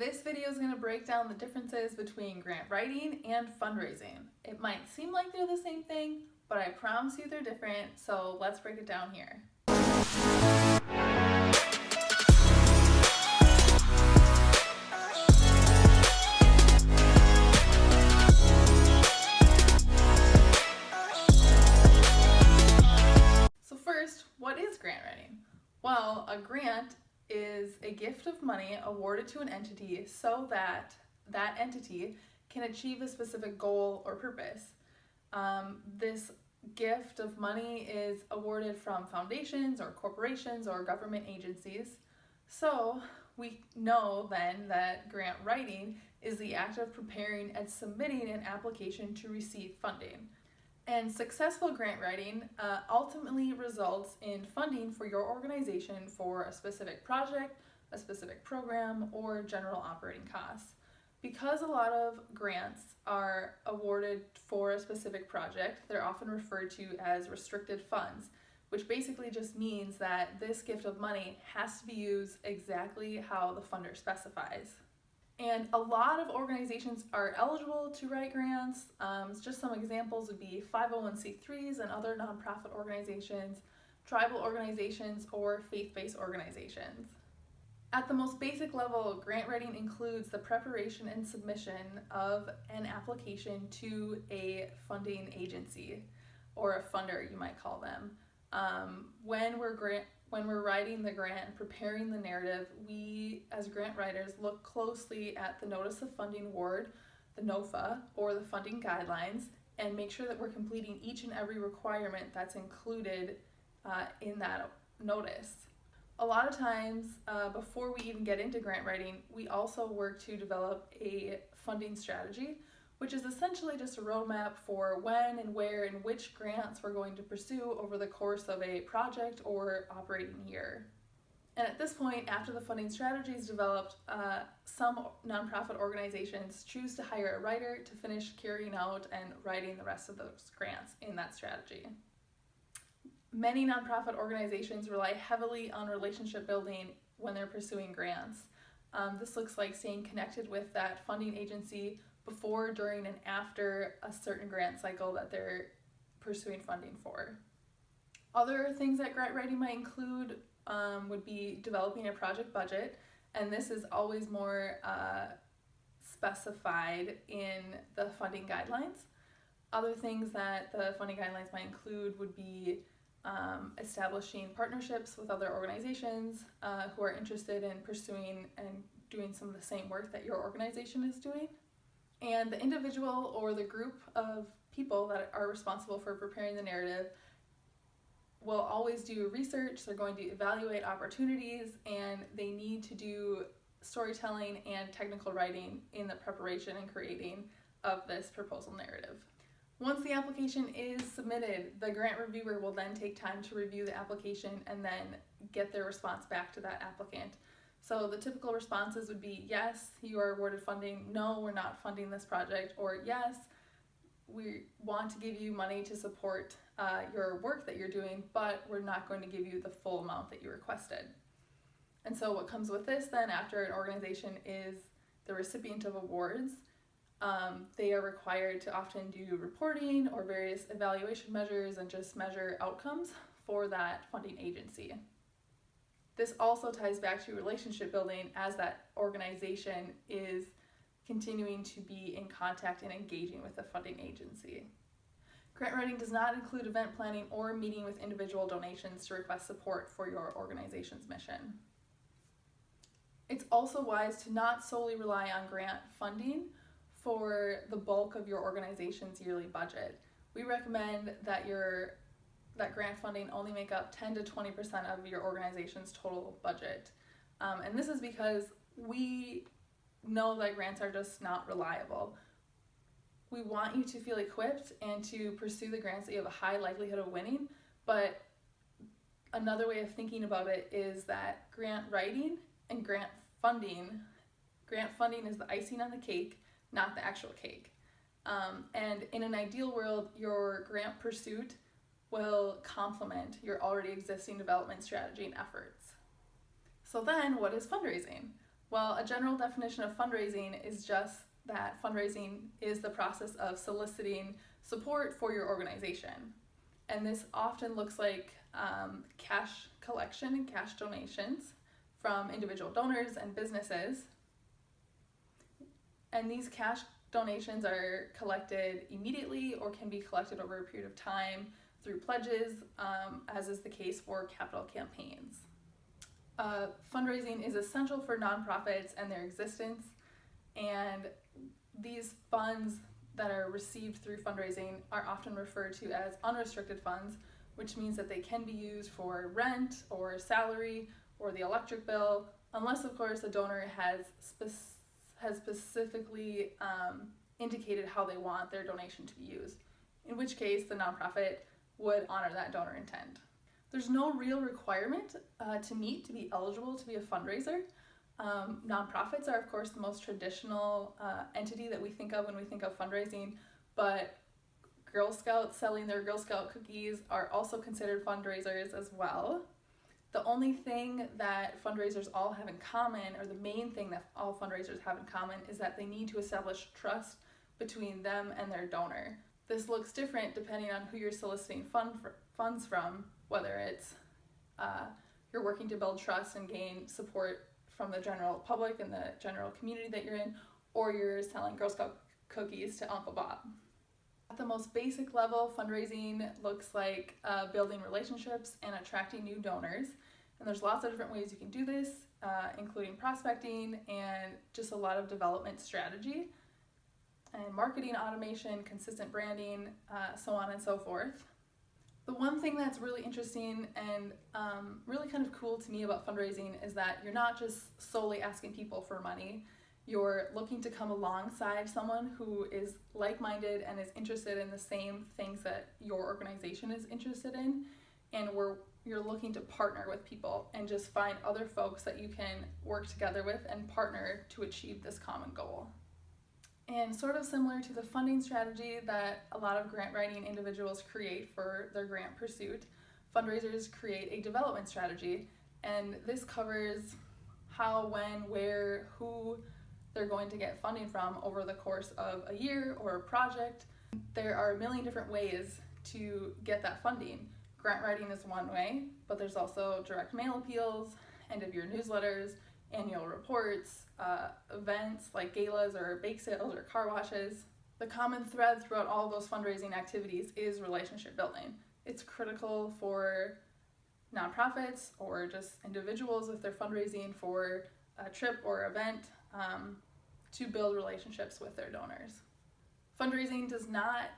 This video is going to break down the differences between grant writing and fundraising. It might seem like they're the same thing, but I promise you they're different, so let's break it down here. So first, what is grant writing? Well, a grant is a gift of money awarded to an entity so that that entity can achieve a specific goal or purpose. This gift of money is awarded from foundations or corporations or government agencies. So we know then that grant writing is the act of preparing and submitting an application to receive funding. And successful grant writing ultimately results in funding for your organization for a specific project, a specific program, or general operating costs. Because a lot of grants are awarded for a specific project, they're often referred to as restricted funds, which basically just means that this gift of money has to be used exactly how the funder specifies. And a lot of organizations are eligible to write grants. Just some examples would be 501c3s and other nonprofit organizations, tribal organizations, or faith-based organizations. At the most basic level, grant writing includes the preparation and submission of an application to a funding agency, or a funder, you might call them. When we're writing the grant, preparing the narrative, we as grant writers look closely at the Notice of Funding Award, the NOFA, or the funding guidelines, and make sure that we're completing each and every requirement that's included in that notice. A lot of times, before we even get into grant writing, we also work to develop a funding strategy, which is essentially just a roadmap for when and where and which grants we're going to pursue over the course of a project or operating year. And at this point, after the funding strategy is developed, some nonprofit organizations choose to hire a writer to finish carrying out and writing the rest of those grants in that strategy. Many nonprofit organizations rely heavily on relationship building when they're pursuing grants. This looks like staying connected with that funding agency before, during, and after a certain grant cycle that they're pursuing funding for. Other things that grant writing might include would be developing a project budget, and this is always more specified in the funding guidelines. Other things that the funding guidelines might include would be establishing partnerships with other organizations who are interested in pursuing and doing some of the same work that your organization is doing. And the individual or the group of people that are responsible for preparing the narrative will always do research. They're going to evaluate opportunities, and they need to do storytelling and technical writing in the preparation and creating of this proposal narrative. Once the application is submitted, the grant reviewer will then take time to review the application and then get their response back to that applicant. So the typical responses would be, yes, you are awarded funding, no, we're not funding this project, or yes, we want to give you money to support your work that you're doing, but we're not going to give you the full amount that you requested. And so what comes with this then, after an organization is the recipient of awards, they are required to often do reporting or various evaluation measures and just measure outcomes for that funding agency. This also ties back to relationship building, as that organization is continuing to be in contact and engaging with the funding agency. Grant writing does not include event planning or meeting with individual donations to request support for your organization's mission. It's also wise to not solely rely on grant funding for the bulk of your organization's yearly budget. We recommend that grant funding only make up 10 to 20% of your organization's total budget. And this is because we know that grants are just not reliable. We want you to feel equipped and to pursue the grants that you have a high likelihood of winning, but another way of thinking about it is that grant writing and grant funding is the icing on the cake, not the actual cake. And in an ideal world, your grant pursuit will complement your already existing development strategy and efforts. So then, what is fundraising? Well, a general definition of fundraising is just that fundraising is the process of soliciting support for your organization. And this often looks like cash collection and cash donations from individual donors and businesses. And these cash donations are collected immediately or can be collected over a period of time through pledges, as is the case for capital campaigns. Fundraising is essential for nonprofits and their existence, and these funds that are received through fundraising are often referred to as unrestricted funds, which means that they can be used for rent or salary or the electric bill, unless of course a donor has specifically indicated how they want their donation to be used, in which case the nonprofit would honor that donor intent. There's no real requirement to meet to be eligible to be a fundraiser. Nonprofits are, of course, the most traditional entity that we think of when we think of fundraising, but Girl Scouts selling their Girl Scout cookies are also considered fundraisers as well. The only thing that fundraisers all have in common, or the main thing that all fundraisers have in common, is that they need to establish trust between them and their donor. This looks different depending on who you're soliciting funds from, whether it's you're working to build trust and gain support from the general public and the general community that you're in, or you're selling Girl Scout cookies to Uncle Bob. At the most basic level, fundraising looks like building relationships and attracting new donors. And there's lots of different ways you can do this, including prospecting and just a lot of development strategy and marketing automation, consistent branding, so on and so forth. The one thing that's really interesting and really kind of cool to me about fundraising is that you're not just solely asking people for money. You're looking to come alongside someone who is like-minded and is interested in the same things that your organization is interested in, and you're looking to partner with people and just find other folks that you can work together with and partner to achieve this common goal. And sort of similar to the funding strategy that a lot of grant writing individuals create for their grant pursuit, fundraisers create a development strategy, and this covers how, when, where, who they're going to get funding from over the course of a year or a project. There are a million different ways to get that funding. Grant writing is one way, but there's also direct mail appeals, end of year newsletters, annual reports, events like galas or bake sales or car washes. The common thread throughout all of those fundraising activities is relationship building. It's critical for nonprofits or just individuals if they're fundraising for a trip or event to build relationships with their donors. Fundraising does not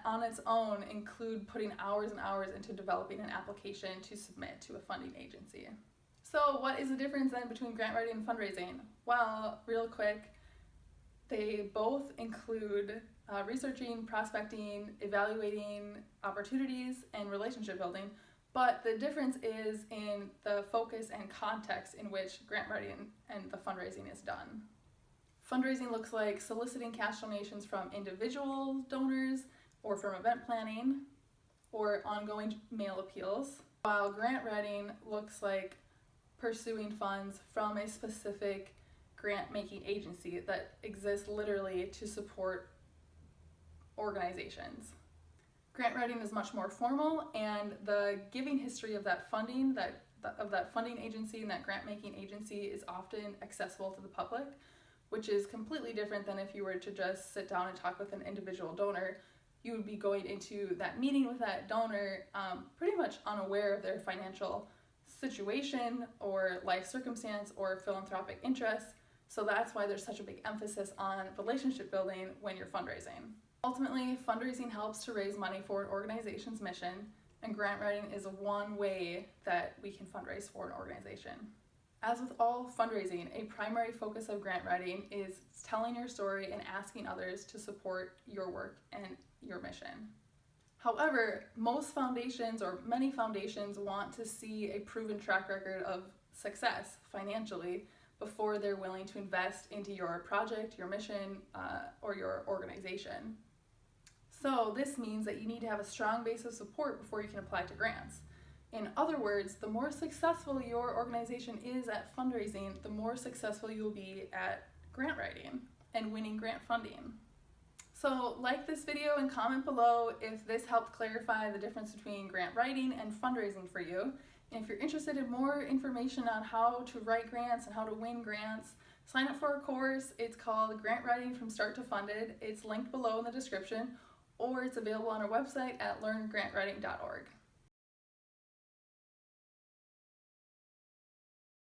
on its own include putting hours and hours into developing an application to submit to a funding agency. So what is the difference then between grant writing and fundraising? Well, real quick, they both include researching, prospecting, evaluating opportunities, and relationship building, but the difference is in the focus and context in which grant writing and the fundraising is done. Fundraising looks like soliciting cash donations from individual donors or from event planning or ongoing mail appeals, while grant writing looks like pursuing funds from a specific grant-making agency that exists literally to support organizations. Grant writing is much more formal, and the giving history of that funding, of that funding agency and that grant-making agency is often accessible to the public, which is completely different than if you were to just sit down and talk with an individual donor. You would be going into that meeting with that donor pretty much unaware of their financial situation or life circumstance or philanthropic interests. So that's why there's such a big emphasis on relationship building when you're fundraising. Ultimately, fundraising helps to raise money for an organization's mission, and grant writing is one way that we can fundraise for an organization. As with all fundraising, a primary focus of grant writing is telling your story and asking others to support your work and your mission. However, most foundations or many foundations want to see a proven track record of success financially before they're willing to invest into your project, your mission, or your organization. So this means that you need to have a strong base of support before you can apply to grants. In other words, the more successful your organization is at fundraising, the more successful you'll be at grant writing and winning grant funding. So like this video and comment below if this helped clarify the difference between grant writing and fundraising for you. And if you're interested in more information on how to write grants and how to win grants, sign up for our course. It's called Grant Writing from Start to Funded. It's linked below in the description, or it's available on our website at learngrantwriting.org.